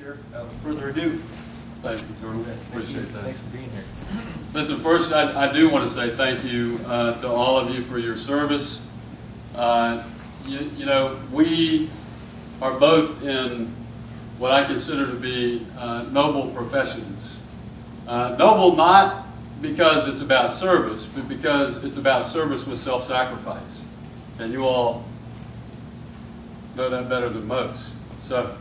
Chair. Without further ado, Thank you, Jordan. Appreciate that. Thanks for being here. Listen, first, I do want to say thank you to all of you for your service. You know, we are both in what I consider to be noble professions. Noble not because it's about service, but because it's about service with self-sacrifice. And you all know that better than most. So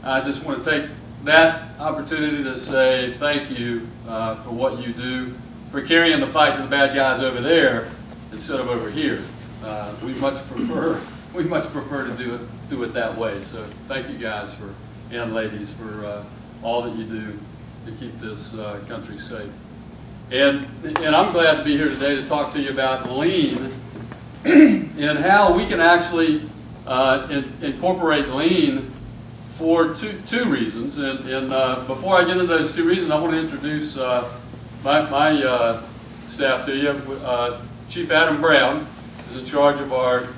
I just want to take that opportunity to say thank you for what you do, for carrying the fight to the bad guys over there instead of over here. We much prefer to do it that way. So thank you guys and ladies for all that you do to keep this country safe. And I'm glad to be here today to talk to you about lean and how we can actually incorporate lean for two reasons. And before I get into those two reasons, I want to introduce my staff to you. Chief Adam Brown is in charge of our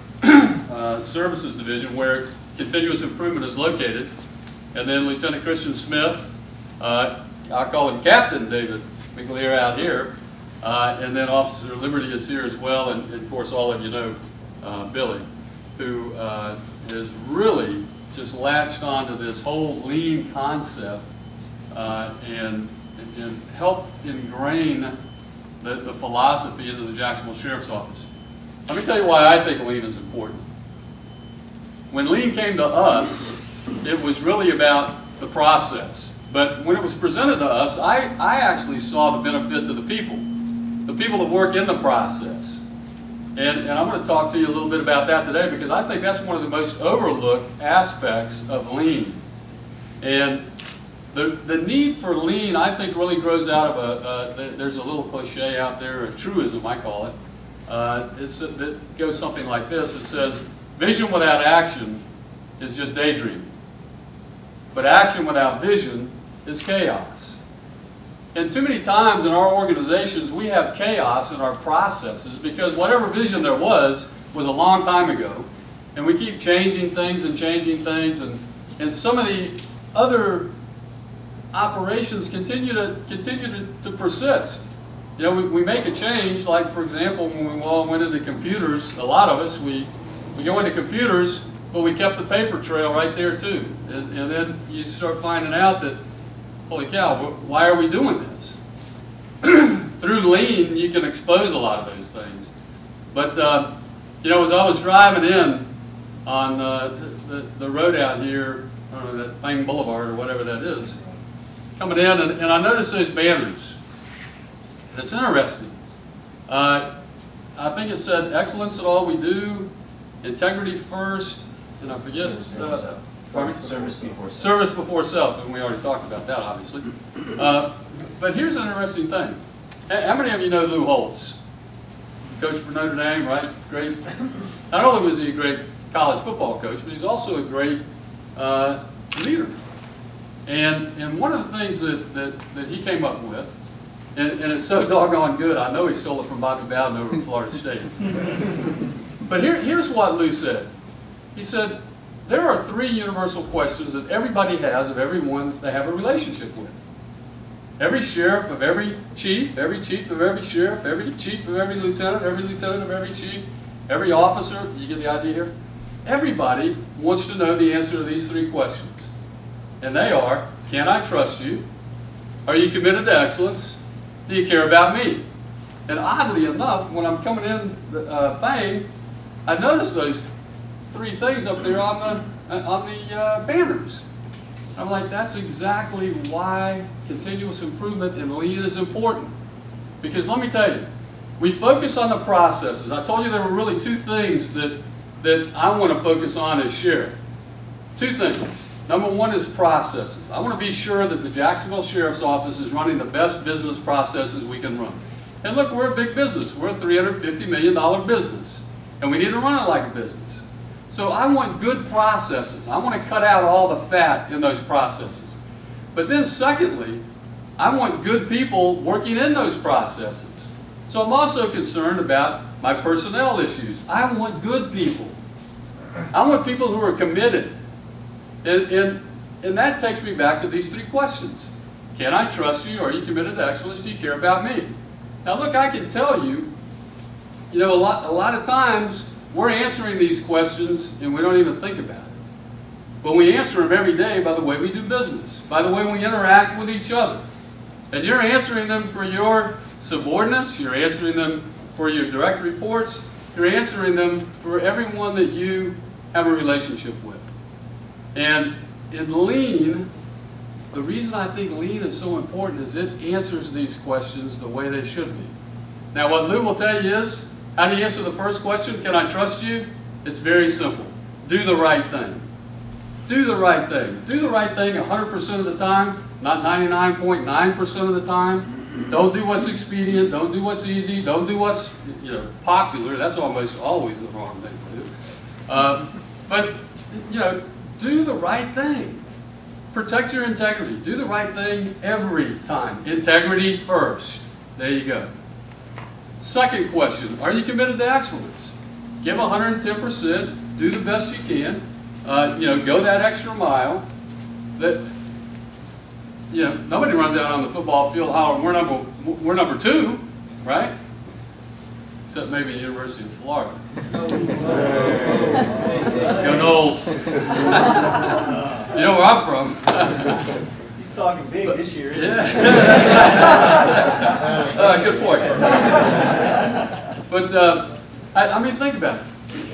services division where continuous improvement is located. And then Lieutenant Christian Smith, I call him Captain David McLear out here. And then Officer Liberty is here as well. And of course, all of you know Billy, who is really just latched onto this whole lean concept and helped ingrain the philosophy into the Jacksonville Sheriff's Office. Let me tell you why I think lean is important. When lean came to us, it was really about the process. But when it was presented to us, I actually saw the benefit to the people that work in the process. And I'm going to talk to you a little bit about that today because I think that's one of the most overlooked aspects of lean. And the need for lean, I think, really grows out of there's a little cliche out there, a truism, I call it. It goes something like this. It says, vision without action is just daydreaming. But action without vision is chaos. And too many times in our organizations, we have chaos in our processes because whatever vision there was a long time ago. And we keep changing things, and some of the other operations continue to persist. You know, we make a change, like for example, when we all went into computers, a lot of us, we go into computers, but we kept the paper trail right there too. And then you start finding out that, holy cow, why are we doing this? Through lean, you can expose a lot of those things. But, you know, as I was driving in on the road out here, I don't know, that Fang Boulevard or whatever that is, coming in, and I noticed those banners. It's interesting. I think it said, excellence in all we do, integrity first, and I forget. Service before self. Service before self, and we already talked about that, obviously. But here's an interesting thing. How many of you know Lou Holtz? Coach for Notre Dame, right? Great. Not only was he a great college football coach, but he's also a great leader. And one of the things that he came up with, and it's so doggone good, I know he stole it from Bobby Bowden over at Florida State. But here's what Lou said. He said, there are 3 universal questions that everybody has of everyone they have a relationship with. Every sheriff of every chief of every sheriff, every chief of every lieutenant of every chief, every officer, you get the idea here? Everybody wants to know the answer to these 3 questions. And they are, can I trust you? Are you committed to excellence? Do you care about me? And oddly enough, when I'm coming in Fang, I noticed those 3 things up there on the banners. I'm like, that's exactly why continuous improvement in lean is important. Because let me tell you, we focus on the processes. I told you there were really 2 things that I want to focus on as sheriff. 2 things. Number 1 is processes. I want to be sure that the Jacksonville Sheriff's Office is running the best business processes we can run. And look, we're a big business. We're a $350 million business. And we need to run it like a business. So I want good processes. I want to cut out all the fat in those processes. But then secondly, I want good people working in those processes. So I'm also concerned about my personnel issues. I want good people. I want people who are committed. And And that takes me back to these three questions. Can I trust you? Are you committed to excellence? Do you care about me? Now look, I can tell you, a lot of times we're answering these questions and we don't even think about it. But we answer them every day by the way we do business, by the way we interact with each other. And you're answering them for your subordinates, you're answering them for your direct reports, you're answering them for everyone that you have a relationship with. And in Lean, the reason I think Lean is so important is it answers these questions the way they should be. Now what Lou will tell you is, how do you answer the first question, can I trust you? It's very simple. Do the right thing. Do the right thing. Do the right thing 100% of the time, not 99.9% of the time. Don't do what's expedient. Don't do what's easy. Don't do what's popular. That's almost always the wrong thing to do. But do the right thing. Protect your integrity. Do the right thing every time. Integrity first. There you go. Second question, are you committed to excellence? Give 110%. Do the best you can. Go that extra mile. Nobody runs out on the football field hollering, we're number 2, right? Except maybe the University of Florida. Go Noles. You know where I'm from. He's talking big this year. Yeah. Good point. But I mean, think about it.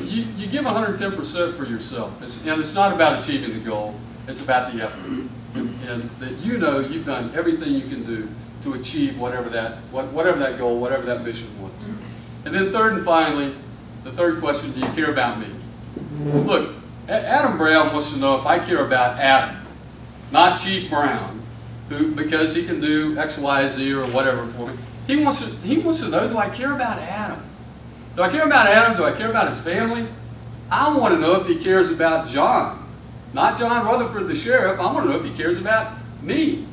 You give 110% for yourself, and it's not about achieving the goal. It's about the effort, and that you've done everything you can do to achieve whatever that goal, whatever that mission was. And then third and finally, the third question: do you care about me? Look, Adam Brown wants to know if I care about Adam, not Chief Brown, because he can do X, Y, Z, or whatever for me. He wants to know: do I care about Adam? Do I care about Adam? Do I care about his family? I want to know if he cares about John. Not John Rutherford, the sheriff. I want to know if he cares about me.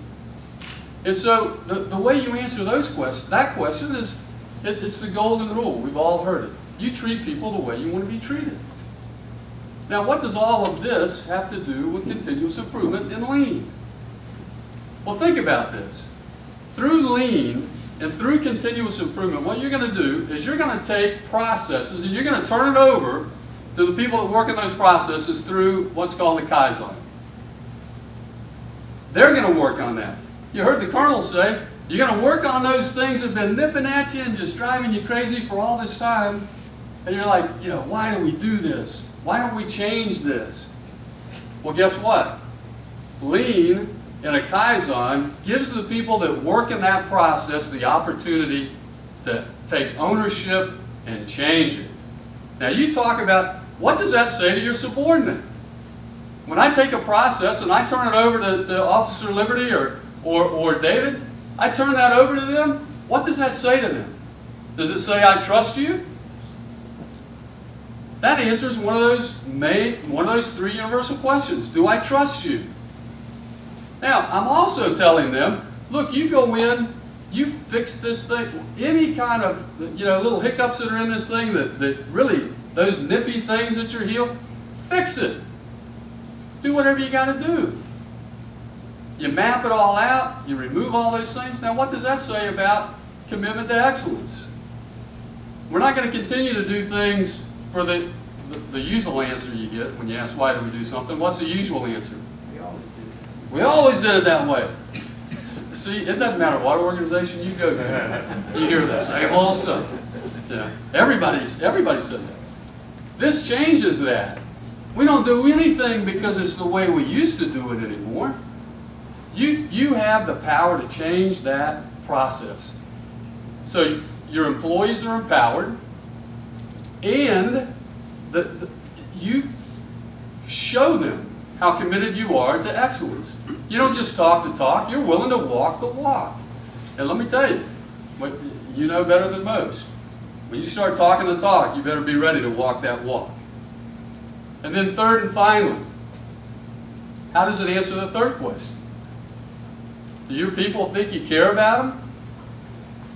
And so the way you answer that question is, it's the golden rule. We've all heard it. You treat people the way you want to be treated. Now, what does all of this have to do with continuous improvement in Lean? Well, think about this. Through Lean, and through continuous improvement, what you're going to do is you're going to take processes and you're going to turn it over to the people that work in those processes through what's called the Kaizen. They're going to work on that. You heard the Colonel say, you're going to work on those things that have been nipping at you and just driving you crazy for all this time. And you're like, why do we do this? Why don't we change this? Well, guess what? Lean and a Kaizen gives the people that work in that process the opportunity to take ownership and change it. Now you talk about, what does that say to your subordinate? When I take a process and I turn it over to Officer Liberty or David, I turn that over to them, what does that say to them? Does it say, I trust you? That answers one of those 3 universal questions. Do I trust you? Now, I'm also telling them, look, you go in, you fix this thing, any kind of, little hiccups that are in this thing that really, those nippy things at your heel, fix it. Do whatever you got to do. You map it all out, you remove all those things. Now, what does that say about commitment to excellence? We're not going to continue to do things for the usual answer you get when you ask why do we do something. What's the usual answer? We always did it that way. See, it doesn't matter what organization you go to. You hear the same old stuff. Yeah. Everybody said that. This changes that. We don't do anything because it's the way we used to do it anymore. You have the power to change that process. So your employees are empowered, and you show them how committed you are to excellence. You don't just talk the talk, you're willing to walk the walk. And let me tell you, you know better than most. When you start talking the talk, you better be ready to walk that walk. And then third and finally, how does it answer the third question? Do your people think you care about them?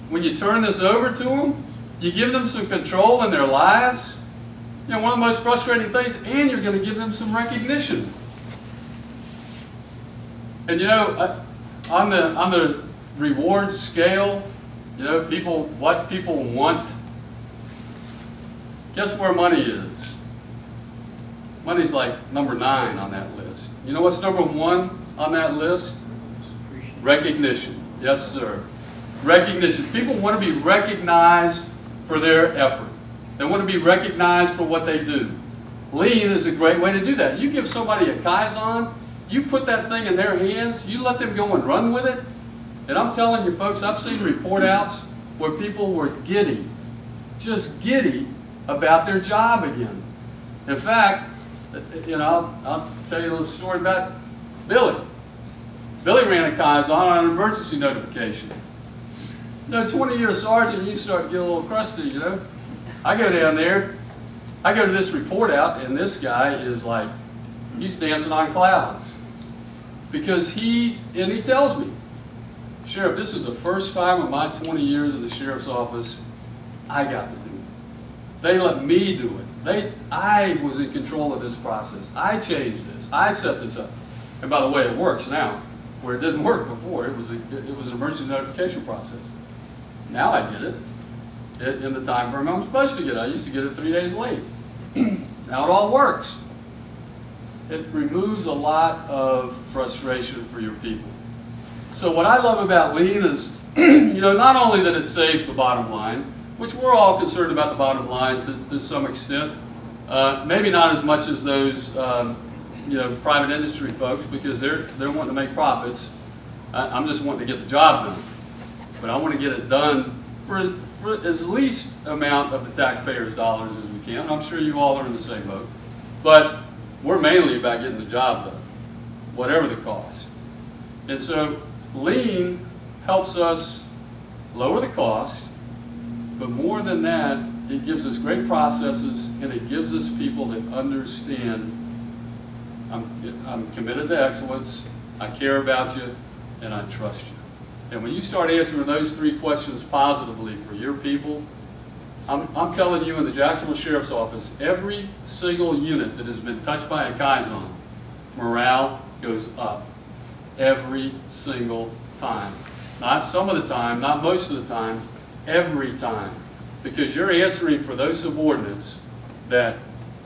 When you turn this over to them, you give them some control in their lives. One of the most frustrating things, and you're going to give them some recognition. And you know, on the reward scale, you know, what people want. Guess where money is? Money's like number 9 on that list. You know what's number 1 on that list? Recognition. Yes, sir. Recognition. People want to be recognized for their effort. They want to be recognized for what they do. Lean is a great way to do that. You give somebody a Kaizen, you put that thing in their hands, you let them go and run with it, and I'm telling you folks, I've seen report outs where people were giddy, just giddy about their job again. In fact, you know, I'll tell you a little story about Billy. Billy ran a Kaizen on an emergency notification. You know, 20-year sergeant, you start to get a little crusty, you know. I go down there, I go to this report out, and this guy is like, he's dancing on clouds. Because he tells me, Sheriff, this is the first time in my 20 years in the sheriff's office I got to do it. They let me do it. I was in control of this process. I changed this. I set this up. And by the way, it works now, where it didn't work before. It was an emergency notification process. Now I get it in the time frame I'm supposed to get it. I used to get it 3 days late. Now it all works. It removes a lot of frustration for your people. So what I love about Lean is, you know, not only that it saves the bottom line, which we're all concerned about the bottom line to some extent, maybe not as much as those you know, private industry folks, because they're wanting to make profits. I'm just wanting to get the job done. But I want to get it done for as least amount of the taxpayers' dollars as we can. I'm sure you all are in the same boat. But we're mainly about getting the job done, whatever the cost. And so Lean helps us lower the cost, but more than that, it gives us great processes, and it gives us people that understand I'm committed to excellence, I care about you, and I trust you. And when you start answering those 3 questions positively for your people, I'm telling you, in the Jacksonville Sheriff's Office, every single unit that has been touched by a Kaizen, morale goes up. Every single time. Not some of the time, not most of the time, every time. Because you're answering for those subordinates that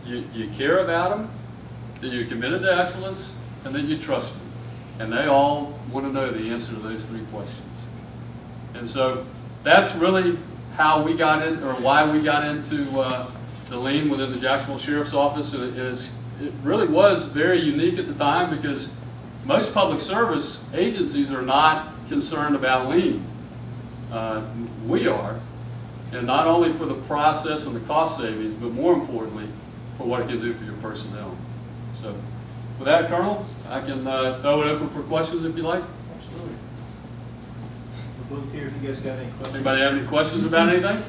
you care about them, that you're committed to excellence, and that you trust them. And they all want to know the answer to those 3 questions. And so that's really how we got in, or why we got into the Lean within the Jacksonville Sheriff's Office. And it really was very unique at the time, because most public service agencies are not concerned about Lean. We are, and not only for the process and the cost savings, but more importantly, for what it can do for your personnel. So with that, Colonel, I can throw it open for questions if you like. Absolutely. We're both here if you guys got any questions. Anybody have any questions about anything?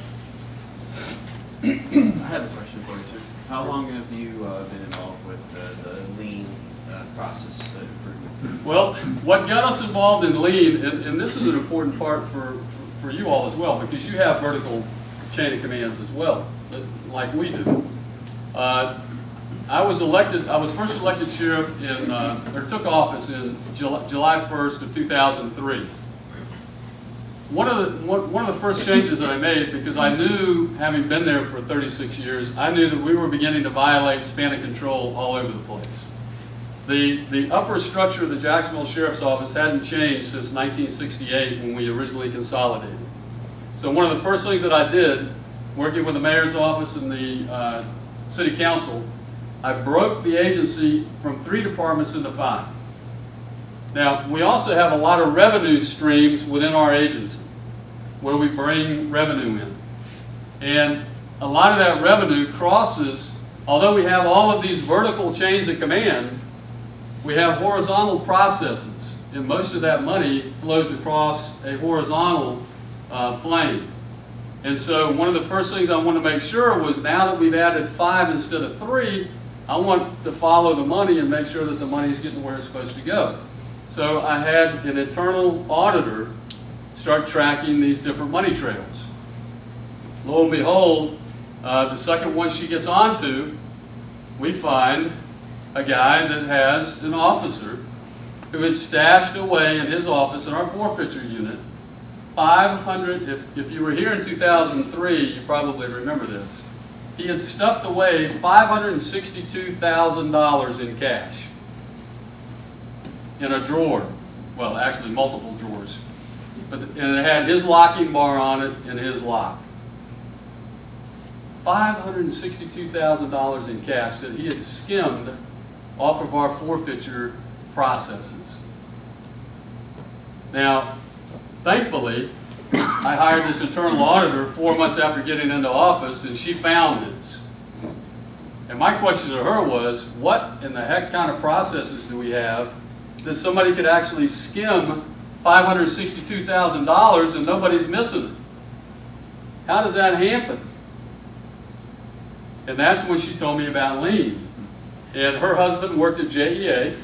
I have a question for you, sir. How long have you been involved with the Lean process improvement? Well, what got us involved in Lean, and this is an important part for you all as well, because you have vertical chain of commands as well, like we do. I was first elected sheriff or took office in July 1st of 2003. One of the first changes that I made, because I knew, having been there for 36 years, I knew that we were beginning to violate span of control all over the place. The upper structure of the Jacksonville Sheriff's Office hadn't changed since 1968 when we originally consolidated. So one of the first things that I did, working with the mayor's office and the city council, I broke the agency from 3 departments into 5. Now, we also have a lot of revenue streams within our agency where we bring revenue in. And a lot of that revenue crosses, although we have all of these vertical chains of command, we have horizontal processes, and most of that money flows across a horizontal plane. And so one of the first things I want to make sure was, now that we've added 5 instead of 3, I want to follow the money and make sure that the money is getting where it's supposed to go. So I had an internal auditor start tracking these different money trails. Lo and behold, the second one she gets onto, we find a guy that has an officer who had stashed away in his office in our forfeiture unit 500, if you were here in 2003, you probably remember this. He had stuffed away $562,000 in cash in a drawer. Well, actually multiple drawers. And it had his locking bar on it and his lock. $562,000 in cash that he had skimmed off of our forfeiture processes. Now, thankfully, I hired this internal auditor 4 months after getting into office, and she found this. And my question to her was, what in the heck kind of processes do we have that somebody could actually skim $562,000 and nobody's missing it? How does that happen? And that's when she told me about lean. And her husband worked at JEA,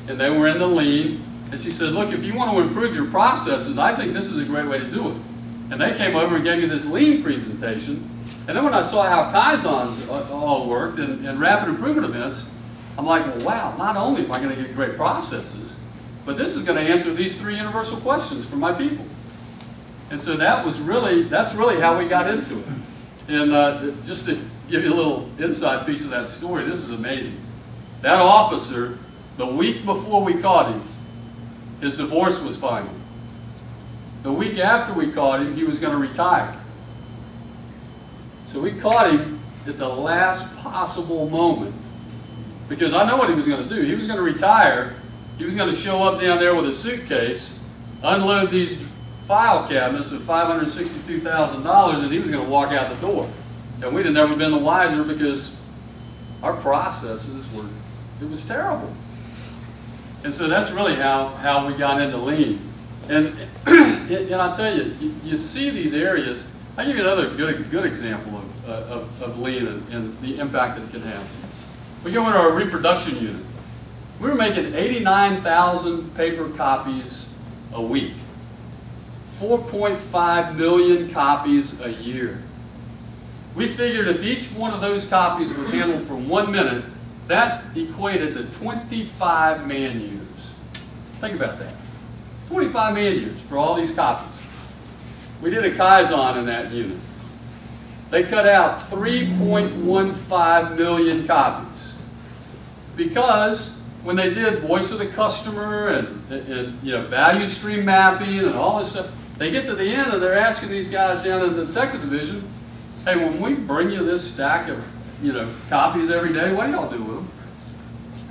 and they were in the lean. And she said, look, if you want to improve your processes, I think this is a great way to do it. And they came over and gave me this lean presentation. And then when I saw how Kaizens all worked and rapid improvement events, I'm like, well, wow, not only am I going to get great processes, but this is going to answer these 3 universal questions for my people. And so that's really how we got into it. And just to give you a little inside piece of that story, this is amazing. That officer, the week before we caught him, his divorce was final. The week after we caught him, he was going to retire. So we caught him at the last possible moment, because I know what he was going to do. He was going to retire. He was going to show up down there with a suitcase, unload these file cabinets of $562,000, and he was going to walk out the door. And we'd have never been the wiser, because our processes were, it was terrible. And so that's really how we got into lean. And I'll tell you, you see these areas. I'll give you another good example of lean and the impact that it can have. We go into our reproduction unit. We were making 89,000 paper copies a week. 4.5 million copies a year. We figured if each one of those copies was handled for 1 minute, that equated to 25 man years. Think about that. 25 man years for all these copies. We did a Kaizen in that unit. They cut out 3.15 million copies. Because when they did voice of the customer and value stream mapping and all this stuff, they get to the end and they're asking these guys down in the detective division, hey, when we bring you this stack of copies every day, what do y'all do with them?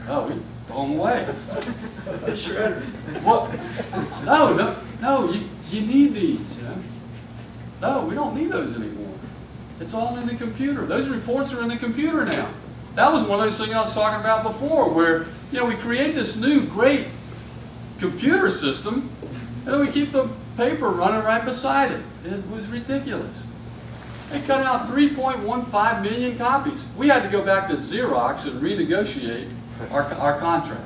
Oh, we throw them away. Well, no, you need these. No, we don't need those anymore. It's all in the computer. Those reports are in the computer now. That was one of those things I was talking about before, where we create this new great computer system, and then we keep the paper running right beside it. It was ridiculous. They cut out 3.15 million copies. We had to go back to Xerox and renegotiate our contract.